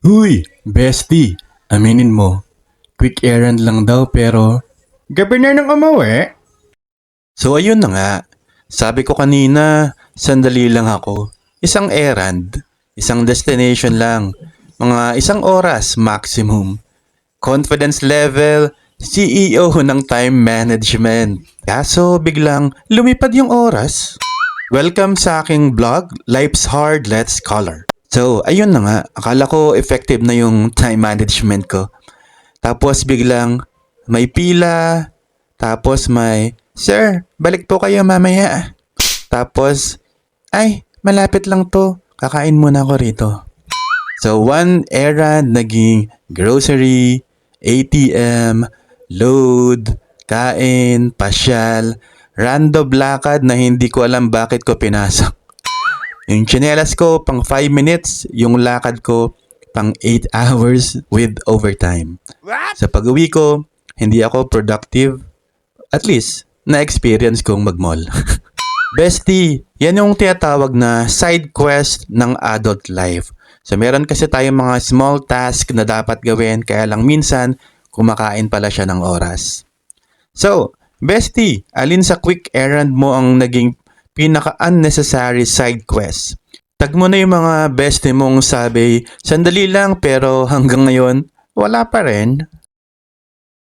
Huy, bestie, aminin mo. Quick errand lang daw pero gabi na nang umuwi. So ayun na nga, sabi ko kanina, sandali lang ako. Isang errand, isang destination lang, mga isang oras maximum. Confidence level, CEO ng time management. Kaso biglang lumipad yung oras. Welcome sa aking vlog, Life's Hard, Let's Color. So, ayun na nga. Akala ko effective na yung time management ko. Tapos biglang may pila. Tapos may, Sir, balik po kayo mamaya. Tapos, ay, malapit lang to. Kakain muna ako rito. So, one errand naging grocery, ATM, load, kain, pasyal, random lakad na hindi ko alam bakit ko pinasok. Yung tsinelas ko pang 5 minutes, yung lakad ko pang 8 hours with overtime. Sa pag-uwi ko, hindi ako productive. At least, na-experience kong mag-mall. Bestie, yan yung tinatawag na side quest ng adult life. So meron kasi tayong mga small task na dapat gawin kaya lang minsan kumakain pala siya ng oras. So, bestie, alin sa quick errand mo ang naging pinaka-unnecessary side quest? Tag mo na yung mga bestie mong sabi, sandali lang pero hanggang ngayon, wala pa rin.